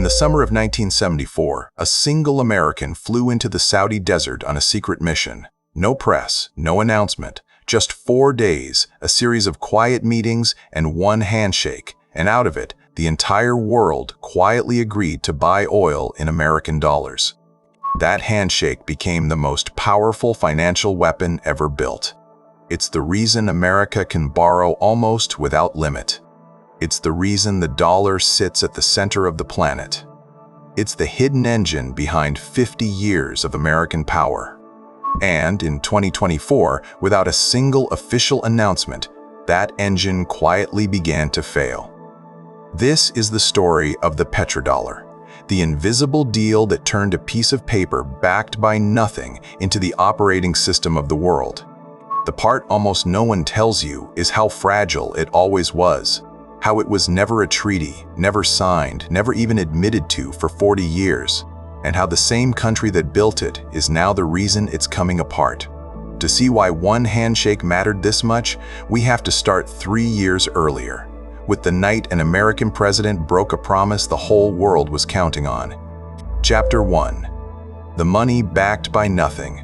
the summer of 1974, a single American flew into the Saudi desert on a secret mission. No press, no announcement, just 4 days, a series of quiet meetings and one handshake, and out of it, the entire world quietly agreed to buy oil in American dollars. That handshake became the most powerful financial weapon ever built. It's the reason America can borrow almost without limit. It's the reason the dollar sits at the center of the planet. It's the hidden engine behind 50 years of American power. And in 2024, without a single official announcement, that engine quietly began to fail. This is the story of the petrodollar, the invisible deal that turned a piece of paper backed by nothing into the operating system of the world. The part almost no one tells you is how fragile it always was, how it was never a treaty, never signed, never even admitted to for 40 years, and how the same country that built it is now the reason it's coming apart. To see why one handshake mattered this much, we have to start 3 years earlier, with the night an American president broke a promise the whole world was counting on. Chapter 1. The money backed by nothing.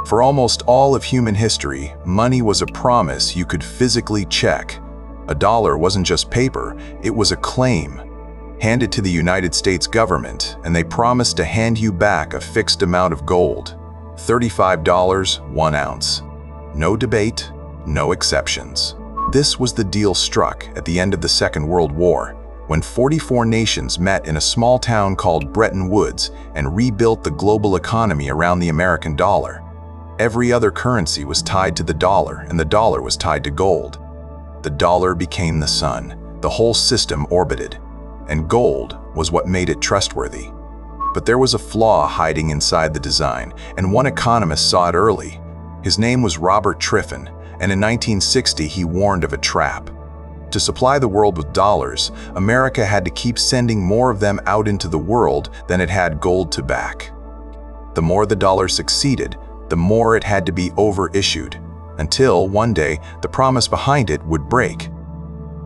For almost all of human history, money was a promise you could physically check. A dollar wasn't just paper, it was a claim. Handed to the United States government, and they promised to hand you back a fixed amount of gold. $35, 1 ounce. No debate, no exceptions. This was the deal struck at the end of the Second World War, when 44 nations met in a small town called Bretton Woods and rebuilt the global economy around the American dollar. Every other currency was tied to the dollar, and the dollar was tied to gold. The dollar became the sun. The whole system orbited, and gold was what made it trustworthy. But there was a flaw hiding inside the design, and one economist saw it early. His name was Robert Triffin, and in 1960 he warned of a trap. To supply the world with dollars, America had to keep sending more of them out into the world than it had gold to back. The more the dollar succeeded, the more it had to be overissued, until one day the promise behind it would break.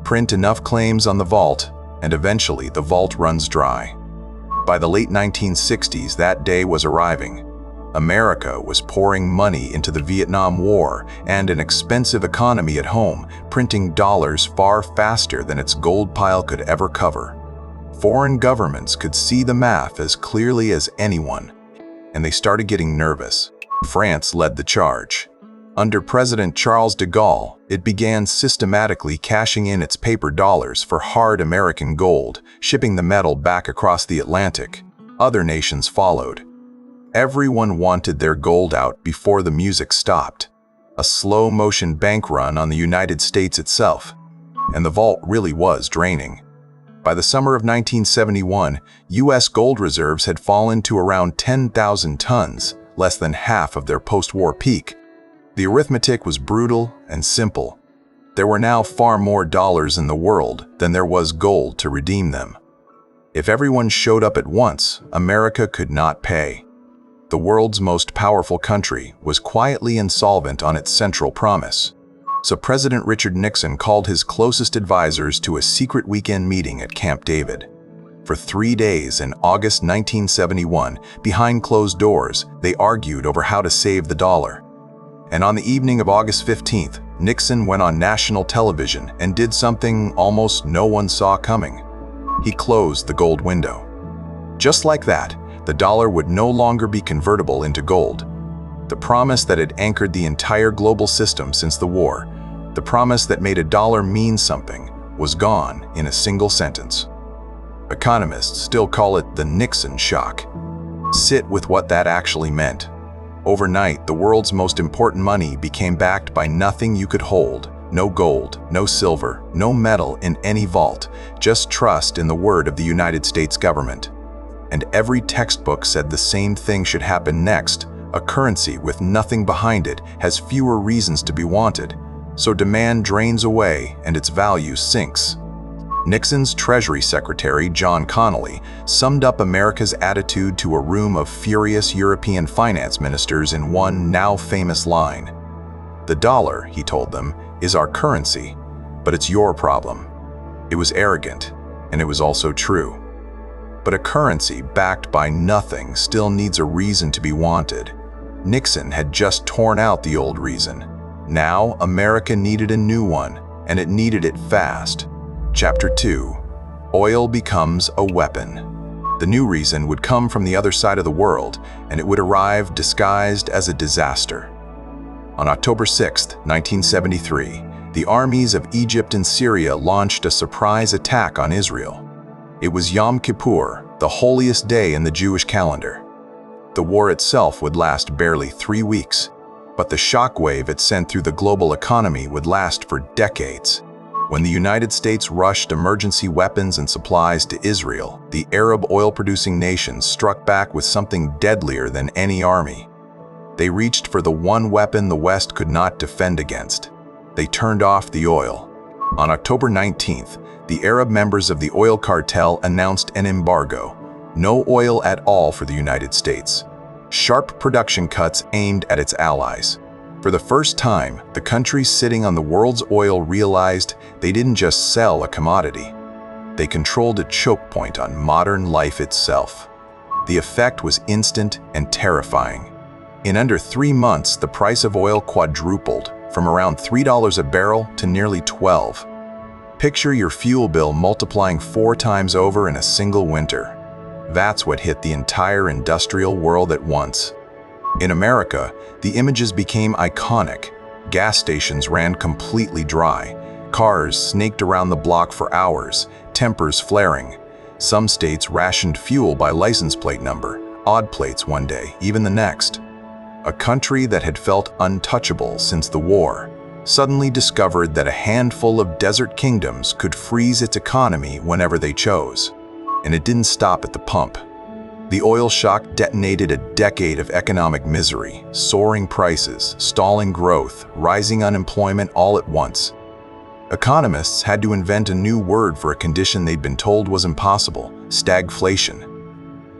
Print enough claims on the vault, and eventually the vault runs dry. By the late 1960s, that day was arriving. America was pouring money into the Vietnam War and an expensive economy at home, printing dollars far faster than its gold pile could ever cover. Foreign governments could see the math as clearly as anyone, and they started getting nervous. France led the charge. Under President Charles de Gaulle, it began systematically cashing in its paper dollars for hard American gold, shipping the metal back across the Atlantic. Other nations followed. Everyone wanted their gold out before the music stopped. A slow-motion bank run on the United States itself. And the vault really was draining. By the summer of 1971, U.S. gold reserves had fallen to around 10,000 tons, less than half of their post-war peak. The arithmetic was brutal and simple. There were now far more dollars in the world than there was gold to redeem them. If everyone showed up at once, America could not pay. The world's most powerful country was quietly insolvent on its central promise. So President Richard Nixon called his closest advisors to a secret weekend meeting at Camp David. For 3 days in August 1971, behind closed doors, they argued over how to save the dollar. And on the evening of August 15th, Nixon went on national television and did something almost no one saw coming. He closed the gold window. Just like that, the dollar would no longer be convertible into gold. The promise that had anchored the entire global system since the war, the promise that made a dollar mean something, was gone in a single sentence. Economists still call it the Nixon shock. Sit with what that actually meant. Overnight, the world's most important money became backed by nothing you could hold. No gold, no silver, no metal in any vault, just trust in the word of the United States government. And every textbook said the same thing should happen next. A currency with nothing behind it has fewer reasons to be wanted, so demand drains away and its value sinks. Nixon's Treasury Secretary, John Connally, summed up America's attitude to a room of furious European finance ministers in one now famous line. "The dollar," he told them, "is our currency, but it's your problem." It was arrogant, and it was also true. But a currency backed by nothing still needs a reason to be wanted. Nixon had just torn out the old reason. Now, America needed a new one, and it needed it fast. Chapter 2. Oil becomes a weapon. The new reason would come from the other side of the world, and it would arrive disguised as a disaster. On October 6, 1973, the armies of Egypt and Syria launched a surprise attack on Israel. It was Yom Kippur, the holiest day in the Jewish calendar. The war itself would last barely 3 weeks, but the shockwave it sent through the global economy would last for decades. When the United States rushed emergency weapons and supplies to Israel, the Arab oil-producing nations struck back with something deadlier than any army. They reached for the one weapon the West could not defend against. They turned off the oil. On October 19th, the Arab members of the oil cartel announced an embargo. No oil at all for the United States. Sharp production cuts aimed at its allies. For the first time, the countries sitting on the world's oil realized they didn't just sell a commodity. They controlled a choke point on modern life itself. The effect was instant and terrifying. In under 3 months, the price of oil quadrupled, from around $3 a barrel to nearly $12. Picture your fuel bill multiplying 4 times over in a single winter. That's what hit the entire industrial world at once. In America, the images became iconic. Gas stations ran completely dry. Cars snaked around the block for hours, tempers flaring. Some states rationed fuel by license plate number, odd plates one day, even the next. A country that had felt untouchable since the war suddenly discovered that a handful of desert kingdoms could freeze its economy whenever they chose. And it didn't stop at the pump. The oil shock detonated a decade of economic misery, soaring prices, stalling growth, rising unemployment all at once. Economists had to invent a new word for a condition they'd been told was impossible: stagflation.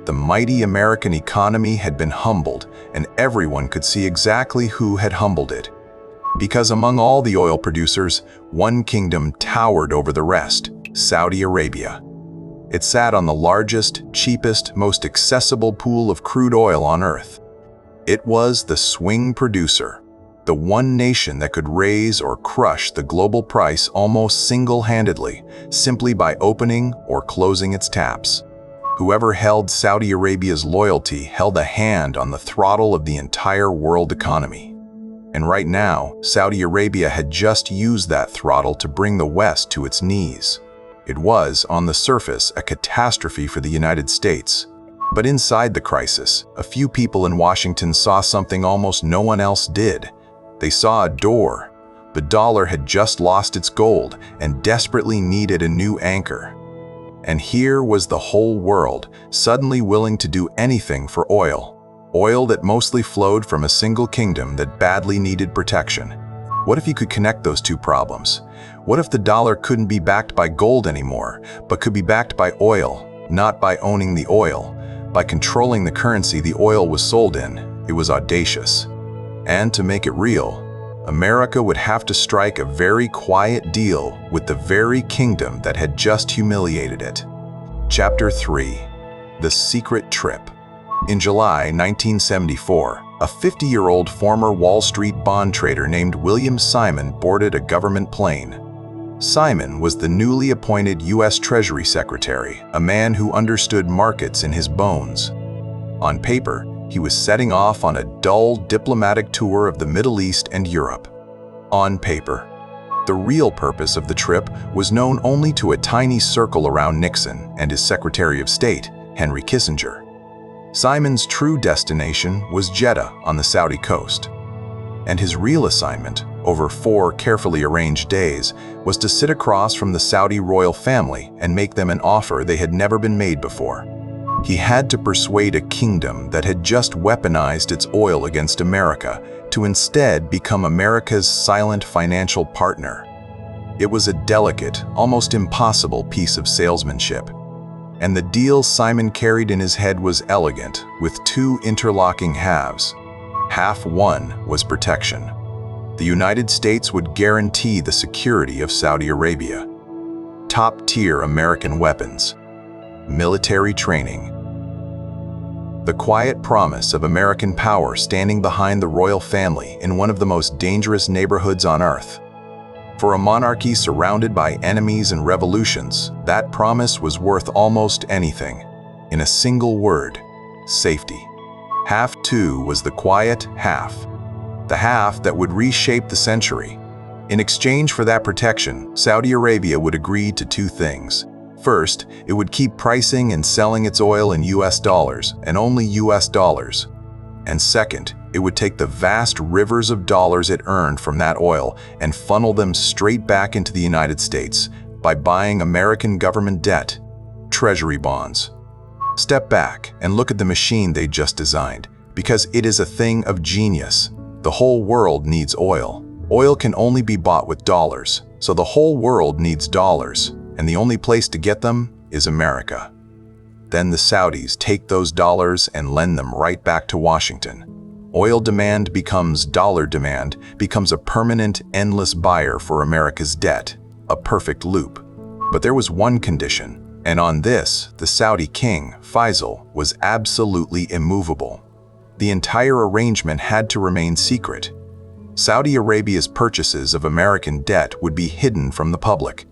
The mighty American economy had been humbled, and everyone could see exactly who had humbled it. Because among all the oil producers, one kingdom towered over the rest: Saudi Arabia. It sat on the largest, cheapest, most accessible pool of crude oil on Earth. It was the swing producer, the one nation that could raise or crush the global price almost single-handedly, simply by opening or closing its taps. Whoever held Saudi Arabia's loyalty held a hand on the throttle of the entire world economy. And right now, Saudi Arabia had just used that throttle to bring the West to its knees. It was, on the surface, a catastrophe for the United States. But inside the crisis, a few people in Washington saw something almost no one else did. They saw a door. The dollar had just lost its gold and desperately needed a new anchor. And here was the whole world, suddenly willing to do anything for oil. Oil that mostly flowed from a single kingdom that badly needed protection. What if you could connect those two problems? What if the dollar couldn't be backed by gold anymore, but could be backed by oil, not by owning the oil, by controlling the currency the oil was sold in? It was audacious. And to make it real, America would have to strike a very quiet deal with the very kingdom that had just humiliated it. Chapter 3. The Secret Trip. In July 1974, a 50-year-old former Wall Street bond trader named William Simon boarded a government plane. Simon was the newly appointed U.S. Treasury Secretary, a man who understood markets in his bones. On paper, he was setting off on a dull diplomatic tour of the Middle East and Europe. On paper. The real purpose of the trip was known only to a tiny circle around Nixon and his Secretary of State, Henry Kissinger. Simon's true destination was Jeddah on the Saudi coast. And his real assignment, over 4 carefully arranged days, was to sit across from the Saudi royal family and make them an offer they had never been made before. He had to persuade a kingdom that had just weaponized its oil against America to instead become America's silent financial partner. It was a delicate, almost impossible piece of salesmanship. And the deal Simon carried in his head was elegant, with 2 interlocking halves. Half one was protection. The United States would guarantee the security of Saudi Arabia. Top-tier American weapons. military training. The quiet promise of American power standing behind the royal family in one of the most dangerous neighborhoods on earth. For a monarchy surrounded by enemies and revolutions, that promise was worth almost anything. In a single word, safety. Half two was the quiet half. The half that would reshape the century. In exchange for that protection, Saudi Arabia would agree to two things. First, it would keep pricing and selling its oil in US dollars, and only US dollars. And second, it would take the vast rivers of dollars it earned from that oil and funnel them straight back into the United States by buying American government debt, treasury bonds. Step back and look at the machine they just designed, because it is a thing of genius. The whole world needs oil. Oil can only be bought with dollars, so the whole world needs dollars. And the only place to get them is America. Then the Saudis take those dollars and lend them right back to Washington. Oil demand becomes dollar demand, becomes a permanent, endless buyer for America's debt, a perfect loop. But there was one condition, and on this, the Saudi king, Faisal, was absolutely immovable. The entire arrangement had to remain secret. Saudi Arabia's purchases of American debt would be hidden from the public,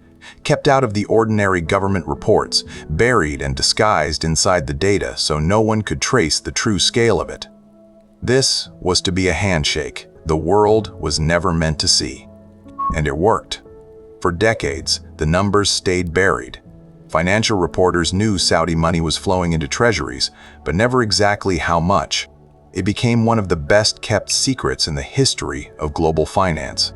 kept out of the ordinary government reports, buried and disguised inside the data so no one could trace the true scale of it. This was to be a handshake the world was never meant to see. And it worked. For decades, the numbers stayed buried. Financial reporters knew Saudi money was flowing into treasuries, but never exactly how much. It became one of the best-kept secrets in the history of global finance.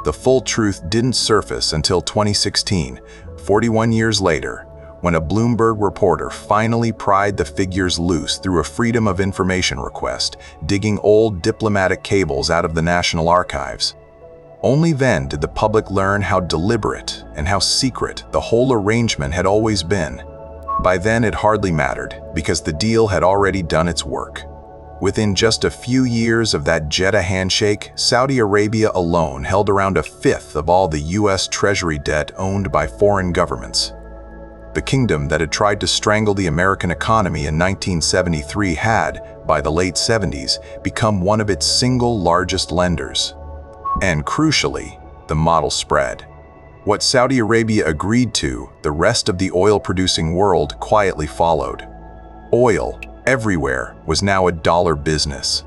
The full truth didn't surface until 2016, 41 years later, when a Bloomberg reporter finally pried the figures loose through a Freedom of Information request, digging old diplomatic cables out of the National Archives. Only then did the public learn how deliberate and how secret the whole arrangement had always been. By then it hardly mattered, because the deal had already done its work. Within just a few years of that Jeddah handshake, Saudi Arabia alone held around a fifth of all the US Treasury debt owned by foreign governments. The kingdom that had tried to strangle the American economy in 1973 had, by the late 70s, become one of its single largest lenders. And crucially, the model spread. What Saudi Arabia agreed to, the rest of the oil-producing world quietly followed. Oil, everywhere, was now a dollar business.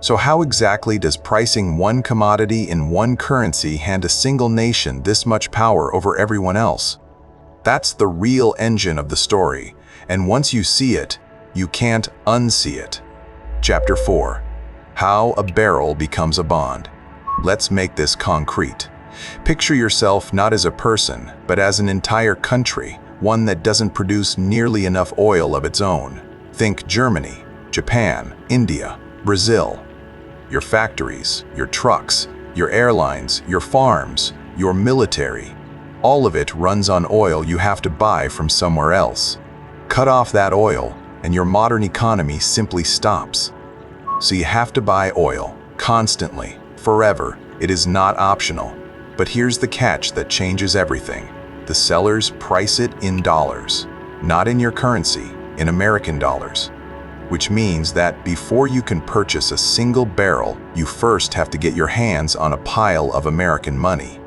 So how exactly does pricing one commodity in one currency hand a single nation this much power over everyone else? That's the real engine of the story, and once you see it, you can't unsee it. Chapter 4. How a barrel becomes a bond. Let's make this concrete. Picture yourself not as a person, but as an entire country, one that doesn't produce nearly enough oil of its own. Think Germany, Japan, India, Brazil. Your factories, your trucks, your airlines, your farms, your military. All of it runs on oil you have to buy from somewhere else. Cut off that oil, and your modern economy simply stops. So you have to buy oil, constantly, forever. It is not optional. But here's the catch that changes everything. The sellers price it in dollars, not in your currency, in American dollars. Which means that before you can purchase a single barrel, you first have to get your hands on a pile of American money.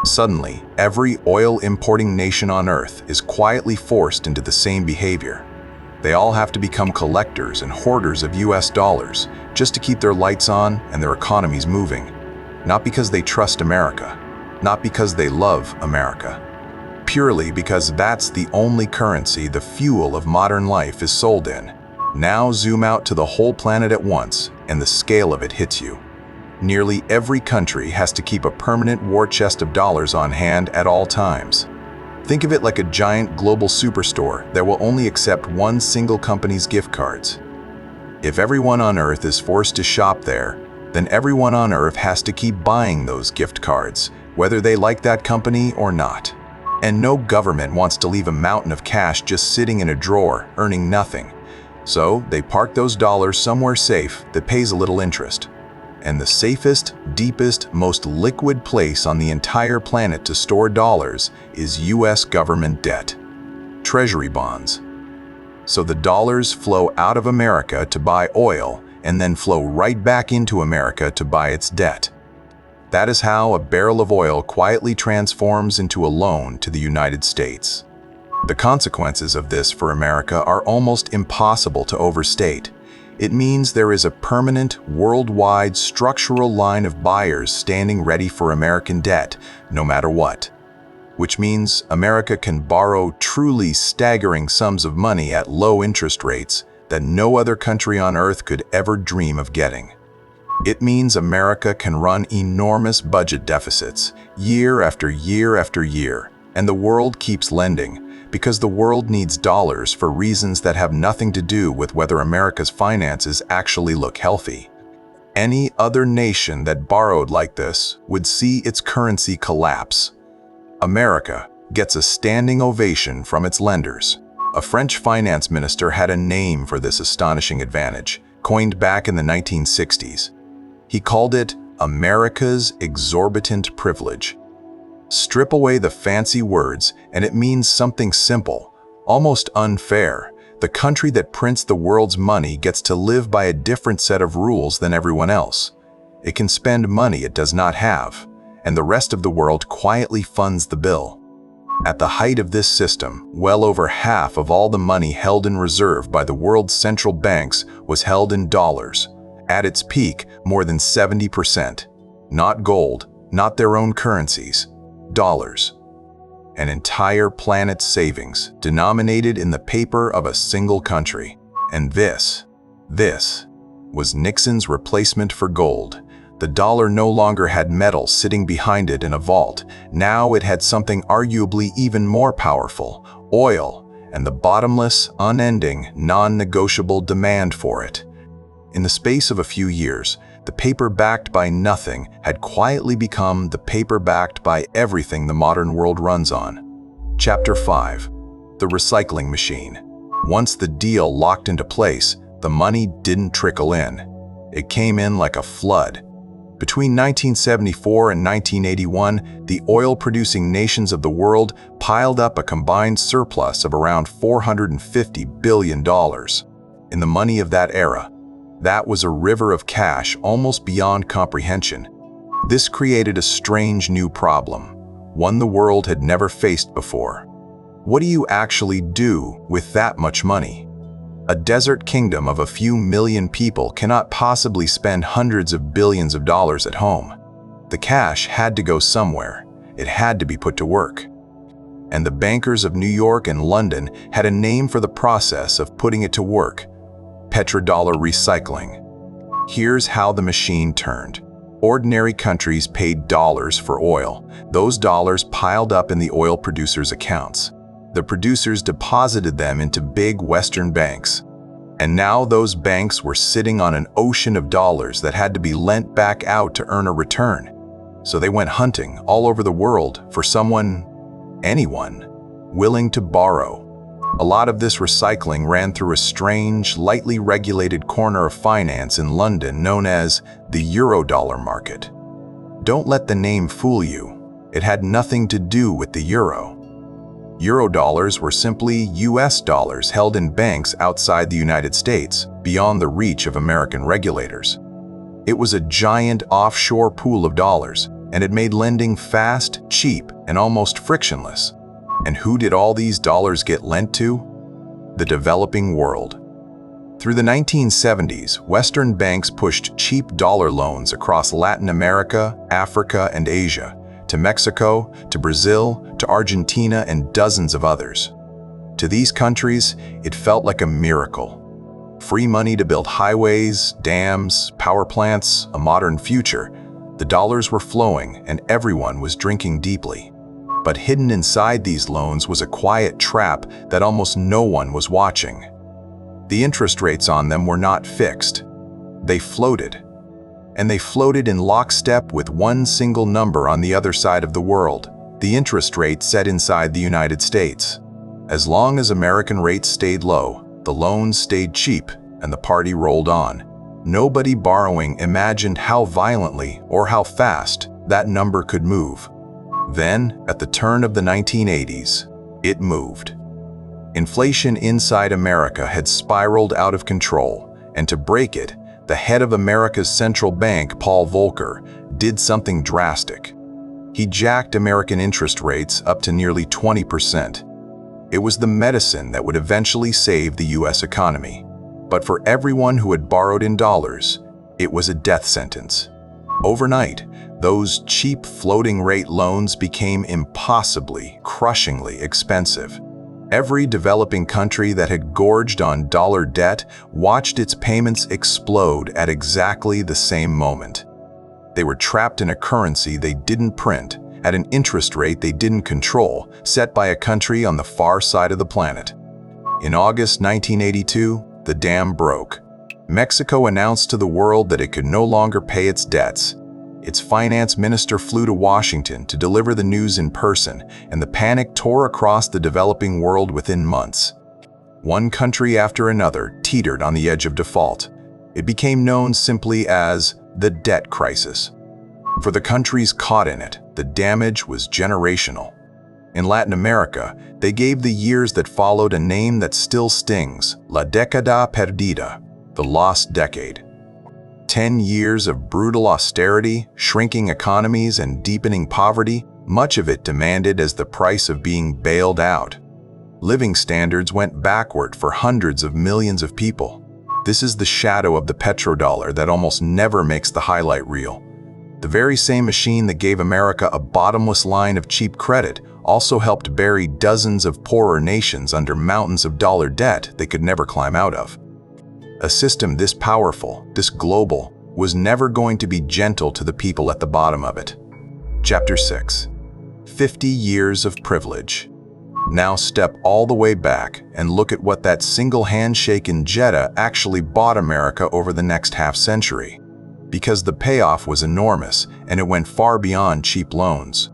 Suddenly, every oil-importing nation on Earth is quietly forced into the same behavior. They all have to become collectors and hoarders of US dollars just to keep their lights on and their economies moving. Not because they trust America, not because they love America. Purely because that's the only currency the fuel of modern life is sold in. Now zoom out to the whole planet at once, and the scale of it hits you. Nearly every country has to keep a permanent war chest of dollars on hand at all times. Think of it like a giant global superstore that will only accept one single company's gift cards. If everyone on Earth is forced to shop there, then everyone on Earth has to keep buying those gift cards, whether they like that company or not. And no government wants to leave a mountain of cash just sitting in a drawer, earning nothing. So they park those dollars somewhere safe that pays a little interest. And the safest, deepest, most liquid place on the entire planet to store dollars is US government debt. treasury bonds. So the dollars flow out of America to buy oil and then flow right back into America to buy its debt. That is how a barrel of oil quietly transforms into a loan to the United States. The consequences of this for America are almost impossible to overstate. It means there is a permanent, worldwide, structural line of buyers standing ready for American debt, no matter what. Which means America can borrow truly staggering sums of money at low interest rates that no other country on earth could ever dream of getting. It means America can run enormous budget deficits, year after year after year, and the world keeps lending, because the world needs dollars for reasons that have nothing to do with whether America's finances actually look healthy. Any other nation that borrowed like this would see its currency collapse. America gets a standing ovation from its lenders. A French finance minister had a name for this astonishing advantage, coined back in the 1960s. He called it America's exorbitant privilege. Strip away the fancy words and it means something simple, almost unfair. The country that prints the world's money gets to live by a different set of rules than everyone else. It can spend money it does not have, and the rest of the world quietly funds the bill. At the height of this system, well over half of all the money held in reserve by the world's central banks was held in dollars. At its peak, more than 70%. Not gold, not their own currencies, dollars. An entire planet's savings, denominated in the paper of a single country. And this was Nixon's replacement for gold. The dollar no longer had metal sitting behind it in a vault. Now it had something arguably even more powerful, oil, and the bottomless, unending, non-negotiable demand for it. In the space of a few years, the paper backed by nothing had quietly become the paper backed by everything the modern world runs on. Chapter 5. The Recycling Machine. Once the deal locked into place, the money didn't trickle in. It came in like a flood. Between 1974 and 1981, the oil-producing nations of the world piled up a combined surplus of around $450 billion. In the money of that era, that was a river of cash almost beyond comprehension. This created a strange new problem, one the world had never faced before. What do you actually do with that much money? A desert kingdom of a few million people cannot possibly spend hundreds of billions of dollars at home. The cash had to go somewhere. It had to be put to work. And the bankers of New York and London had a name for the process of putting it to work: petrodollar recycling. Here's how the machine turned. Ordinary countries paid dollars for oil. Those dollars piled up in the oil producers' accounts. The producers deposited them into big Western banks. And now those banks were sitting on an ocean of dollars that had to be lent back out to earn a return. So they went hunting all over the world for anyone, willing to borrow. A lot of this recycling ran through a strange, lightly regulated corner of finance in London known as the Eurodollar market. Don't let the name fool you. It had nothing to do with the euro. Eurodollars were simply US dollars held in banks outside the United States, beyond the reach of American regulators. It was a giant offshore pool of dollars, and it made lending fast, cheap, and almost frictionless. And who did all these dollars get lent to? The developing world. Through the 1970s, Western banks pushed cheap dollar loans across Latin America, Africa, and Asia, to Mexico, to Brazil, to Argentina, and dozens of others. To these countries, it felt like a miracle. Free money to build highways, dams, power plants, a modern future. The dollars were flowing, and everyone was drinking deeply. But hidden inside these loans was a quiet trap that almost no one was watching. The interest rates on them were not fixed. They floated. And they floated in lockstep with one single number on the other side of the world, the interest rate set inside the United States. As long as American rates stayed low, the loans stayed cheap, and the party rolled on. Nobody borrowing imagined how violently or how fast that number could move. Then, at the turn of the 1980s, it moved. Inflation inside America had spiraled out of control, and to break it, the head of America's central bank, Paul Volcker, did something drastic. He jacked American interest rates up to nearly 20%. It was the medicine that would eventually save the US economy. But for everyone who had borrowed in dollars, it was a death sentence. Overnight, those cheap floating rate loans became impossibly, crushingly expensive. Every developing country that had gorged on dollar debt watched its payments explode at exactly the same moment. They were trapped in a currency they didn't print, at an interest rate they didn't control, set by a country on the far side of the planet. In August 1982, the dam broke. Mexico announced to the world that it could no longer pay its debts. Its finance minister flew to Washington to deliver the news in person, and the panic tore across the developing world within months. One country after another teetered on the edge of default. It became known simply as the debt crisis. For the countries caught in it, the damage was generational. In Latin America, they gave the years that followed a name that still stings: La Década Perdida, the lost decade. 10 years of brutal austerity, shrinking economies, and deepening poverty, much of it demanded as the price of being bailed out. Living standards went backward for hundreds of millions of people. This is the shadow of the petrodollar that almost never makes the highlight reel. The very same machine that gave America a bottomless line of cheap credit also helped bury dozens of poorer nations under mountains of dollar debt they could never climb out of. A system this powerful, this global, was never going to be gentle to the people at the bottom of it. Chapter 6. 50 Years of Privilege. Now step all the way back and look at what that single handshake in Jeddah actually bought America over the next half-century. Because the payoff was enormous, and it went far beyond cheap loans.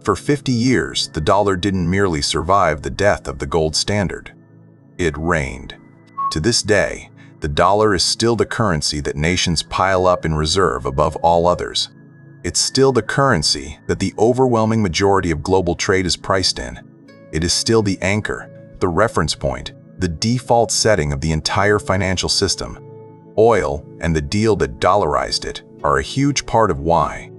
For 50 years, the dollar didn't merely survive the death of the gold standard. It reigned. To this day, the dollar is still the currency that nations pile up in reserve above all others. It's still the currency that the overwhelming majority of global trade is priced in. It is still the anchor, the reference point, the default setting of the entire financial system. Oil and the deal that dollarized it are a huge part of why.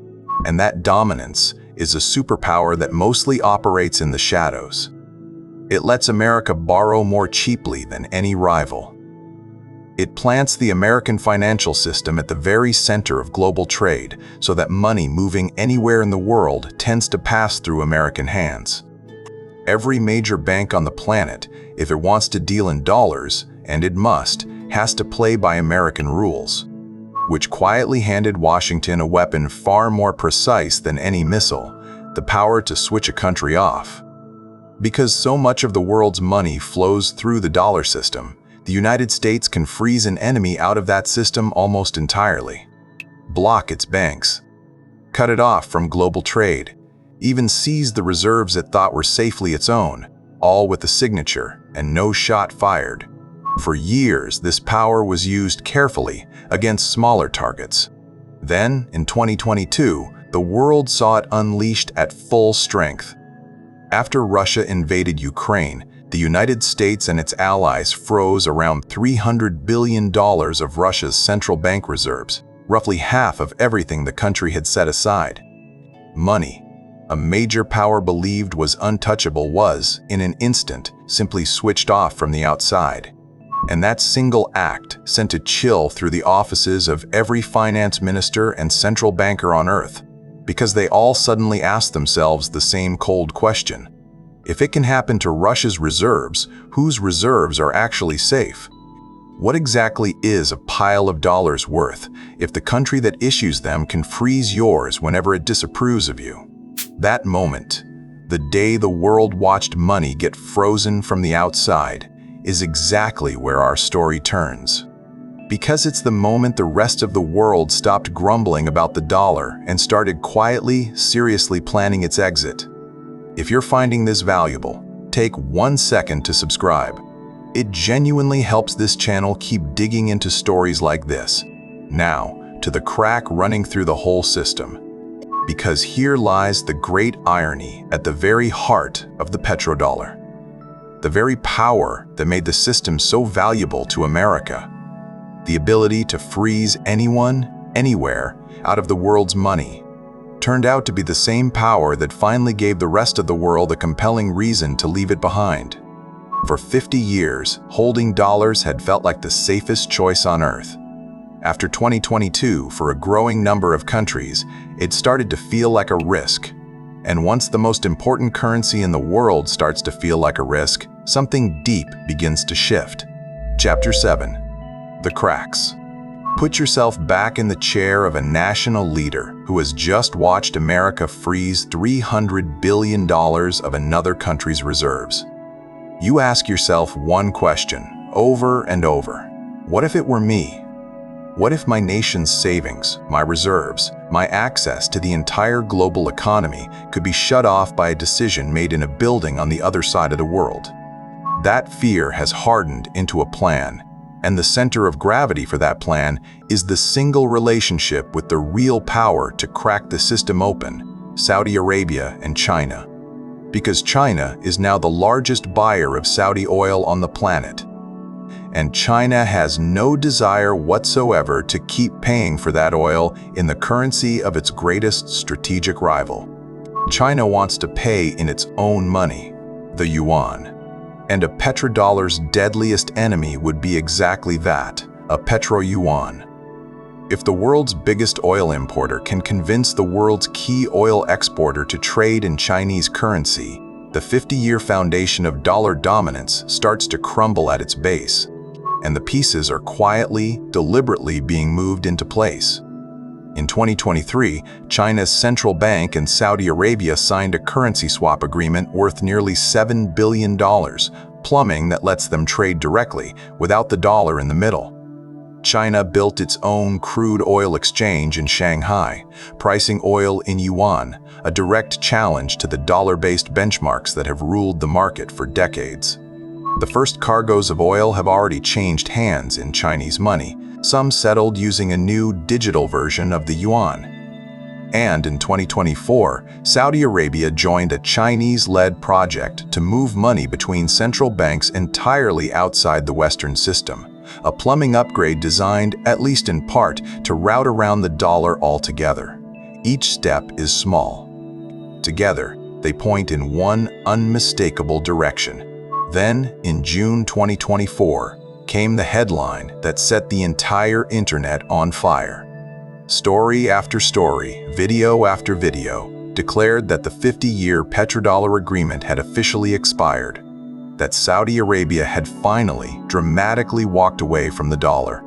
And that dominance is a superpower that mostly operates in the shadows. It lets America borrow more cheaply than any rival. It plants the American financial system at the very center of global trade so that money moving anywhere in the world tends to pass through American hands. Every major bank on the planet, if it wants to deal in dollars, and it must, has to play by American rules, which quietly handed Washington a weapon far more precise than any missile: the power to switch a country off. Because so much of the world's money flows through the dollar system, the United States can freeze an enemy out of that system almost entirely. Block its banks. Cut it off from global trade. Even seize the reserves it thought were safely its own, all with a signature and no shot fired. For years, this power was used carefully against smaller targets. Then, in 2022, the world saw it unleashed at full strength. After Russia invaded Ukraine, the United States and its allies froze around $300 billion of Russia's central bank reserves, roughly half of everything the country had set aside. Money, a major power believed was untouchable, was, in an instant, simply switched off from the outside. And that single act sent a chill through the offices of every finance minister and central banker on Earth, because they all suddenly asked themselves the same cold question. If it can happen to Russia's reserves, whose reserves are actually safe? What exactly is a pile of dollars worth if the country that issues them can freeze yours whenever it disapproves of you? That moment, the day the world watched money get frozen from the outside, is exactly where our story turns. Because it's the moment the rest of the world stopped grumbling about the dollar and started quietly, seriously planning its exit. If you're finding this valuable, take 1 second to subscribe. It genuinely helps this channel keep digging into stories like this. Now, to the crack running through the whole system. Because here lies the great irony at the very heart of the petrodollar. the very power that made the system so valuable to America. The ability to freeze anyone, anywhere, out of the world's money, turned out to be the same power that finally gave the rest of the world a compelling reason to leave it behind. For 50 years, holding dollars had felt like the safest choice on earth. After 2022, for a growing number of countries, it started to feel like a risk. And once the most important currency in the world starts to feel like a risk, something deep begins to shift. Chapter 7. The cracks. Put yourself back in the chair of a national leader who has just watched America freeze $300 billion of another country's reserves. You ask yourself one question over and over. What if it were me? What if my nation's savings, my reserves, my access to the entire global economy could be shut off by a decision made in a building on the other side of the world? That fear has hardened into a plan, and the center of gravity for that plan is the single relationship with the real power to crack the system open, Saudi Arabia and China. Because China is now the largest buyer of Saudi oil on the planet. And China has no desire whatsoever to keep paying for that oil in the currency of its greatest strategic rival. China wants to pay in its own money, the yuan. And a petrodollar's deadliest enemy would be exactly that, a petro-yuan. If the world's biggest oil importer can convince the world's key oil exporter to trade in Chinese currency, the 50-year foundation of dollar dominance starts to crumble at its base. And the pieces are quietly, deliberately being moved into place. In 2023, China's central bank and Saudi Arabia signed a currency swap agreement worth nearly $7 billion, plumbing that lets them trade directly, without the dollar in the middle. China built its own crude oil exchange in Shanghai, pricing oil in yuan, a direct challenge to the dollar-based benchmarks that have ruled the market for decades. The first cargoes of oil have already changed hands in Chinese money, some settled using a new digital version of the yuan. And in 2024, Saudi Arabia joined a Chinese-led project to move money between central banks entirely outside the Western system, a plumbing upgrade designed, at least in part, to route around the dollar altogether. Each step is small. Together, they point in one unmistakable direction. Then, in June 2024, came the headline that set the entire internet on fire. Story after story, video after video, declared that the 50-year petrodollar agreement had officially expired, that Saudi Arabia had finally dramatically walked away from the dollar.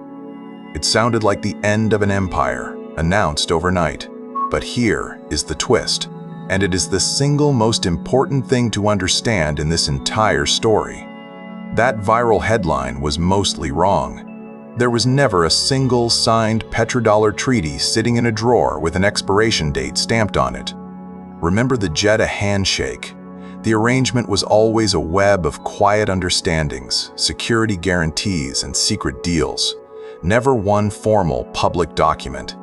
It sounded like the end of an empire, announced overnight. But here is the twist. And it is the single most important thing to understand in this entire story. That viral headline was mostly wrong. There was never a single signed petrodollar treaty sitting in a drawer with an expiration date stamped on it. Remember the Jeddah handshake? The arrangement was always a web of quiet understandings, security guarantees, and secret deals. Never one formal public document.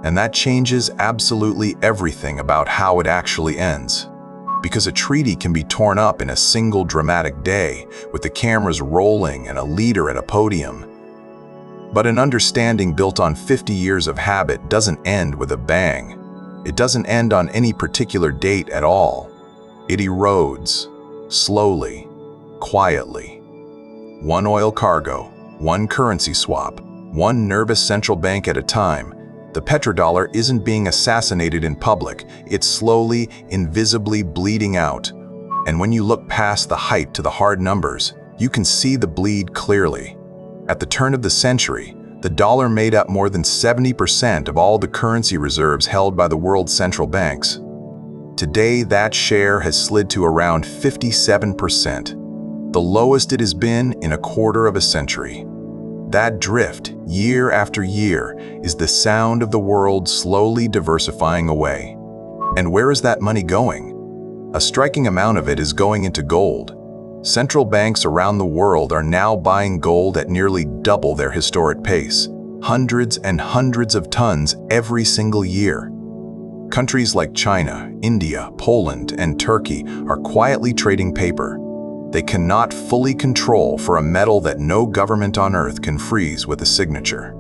And that changes absolutely everything about how it actually ends. Because a treaty can be torn up in a single dramatic day, with the cameras rolling and a leader at a podium. But an understanding built on 50 years of habit doesn't end with a bang. It doesn't end on any particular date at all. It erodes, slowly, quietly. One oil cargo, one currency swap, one nervous central bank at a time. The petrodollar isn't being assassinated in public, it's slowly, invisibly bleeding out. And when you look past the hype to the hard numbers, you can see the bleed clearly. At the turn of the century, the dollar made up more than 70% of all the currency reserves held by the world's central banks. Today, that share has slid to around 57%, the lowest it has been in a quarter of a century. That drift, year after year, is the sound of the world slowly diversifying away. And where is that money going? A striking amount of it is going into gold. Central banks around the world are now buying gold at nearly double their historic pace, hundreds and hundreds of tons every single year. Countries like China, India, Poland, and Turkey are quietly trading paper. they cannot fully control for a metal that no government on earth can freeze with a signature.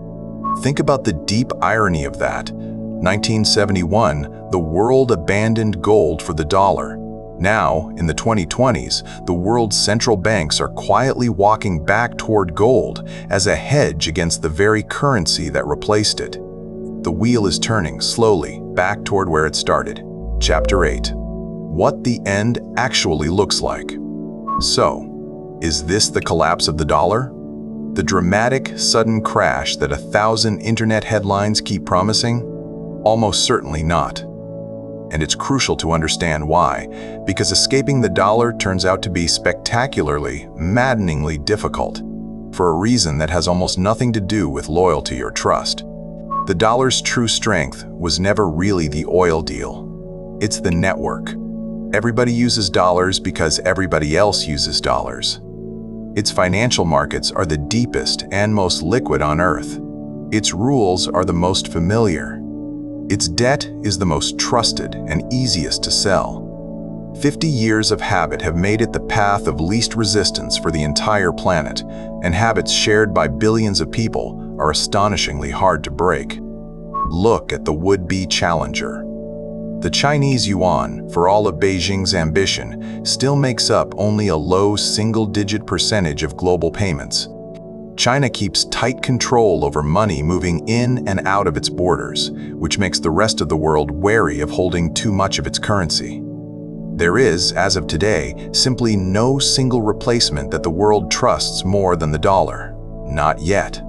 Think about the deep irony of that. 1971, the world abandoned gold for the dollar. Now, in the 2020s, the world's central banks are quietly walking back toward gold as a hedge against the very currency that replaced it. The wheel is turning slowly back toward where it started. Chapter 8. What the end actually looks like. So, is this the collapse of the dollar? The dramatic, sudden crash that 1,000 internet headlines keep promising? Almost certainly not. And it's crucial to understand why, because escaping the dollar turns out to be spectacularly, maddeningly difficult, for a reason that has almost nothing to do with loyalty or trust. The dollar's true strength was never really the oil deal. It's the network. Everybody uses dollars because everybody else uses dollars. Its financial markets are the deepest and most liquid on earth. Its rules are the most familiar. Its debt is the most trusted and easiest to sell. 50 years of habit have made it the path of least resistance for the entire planet, and habits shared by billions of people are astonishingly hard to break. Look at the would-be challenger. The Chinese yuan, for all of Beijing's ambition, still makes up only a low single-digit percentage of global payments. China keeps tight control over money moving in and out of its borders, which makes the rest of the world wary of holding too much of its currency. There is, as of today, simply no single replacement that the world trusts more than the dollar. Not yet.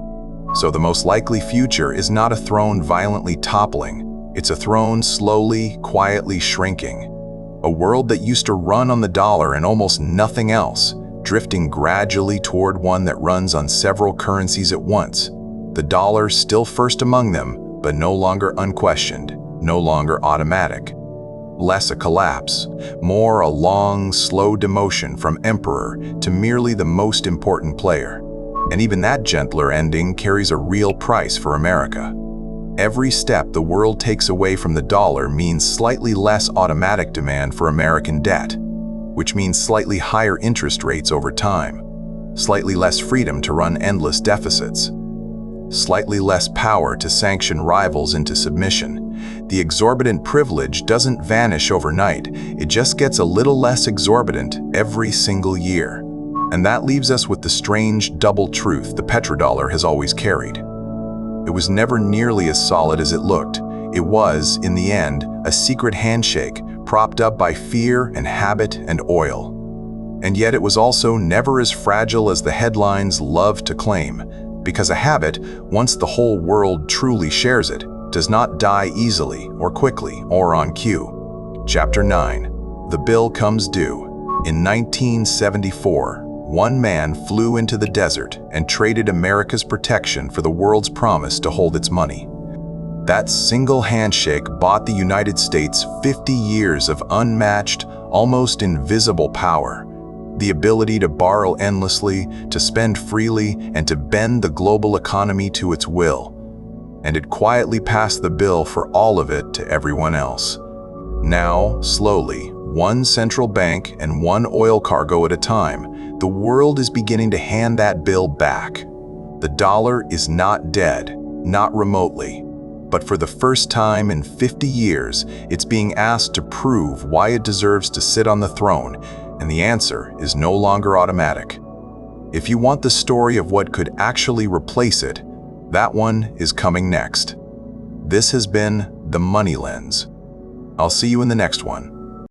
So the most likely future is not a throne violently toppling, it's a throne slowly, quietly shrinking. A world that used to run on the dollar and almost nothing else, drifting gradually toward one that runs on several currencies at once. The dollar still first among them, but no longer unquestioned, no longer automatic. Less a collapse, more a long, slow demotion from emperor to merely the most important player. And even that gentler ending carries a real price for America. Every step the world takes away from the dollar means slightly less automatic demand for American debt, which means slightly higher interest rates over time, slightly less freedom to run endless deficits, slightly less power to sanction rivals into submission. The exorbitant privilege doesn't vanish overnight, it just gets a little less exorbitant every single year. And that leaves us with the strange double truth the petrodollar has always carried. It was never nearly as solid as it looked. It was, in the end, a secret handshake propped up by fear and habit and oil. And yet it was also never as fragile as the headlines love to claim, because a habit, once the whole world truly shares it, does not die easily or quickly or on cue. Chapter 9. The bill comes due. In 1974, one man flew into the desert and traded America's protection for the world's promise to hold its money. That single handshake bought the United States 50 years of unmatched, almost invisible power. The ability to borrow endlessly, to spend freely, and to bend the global economy to its will. And it quietly passed the bill for all of it to everyone else. Now, slowly, one central bank and one oil cargo at a time, the world is beginning to hand that bill back. The dollar is not dead, not remotely. But for the first time in 50 years, it's being asked to prove why it deserves to sit on the throne, and the answer is no longer automatic. If you want the story of what could actually replace it, that one is coming next. This has been The Money Lens. I'll see you in the next one.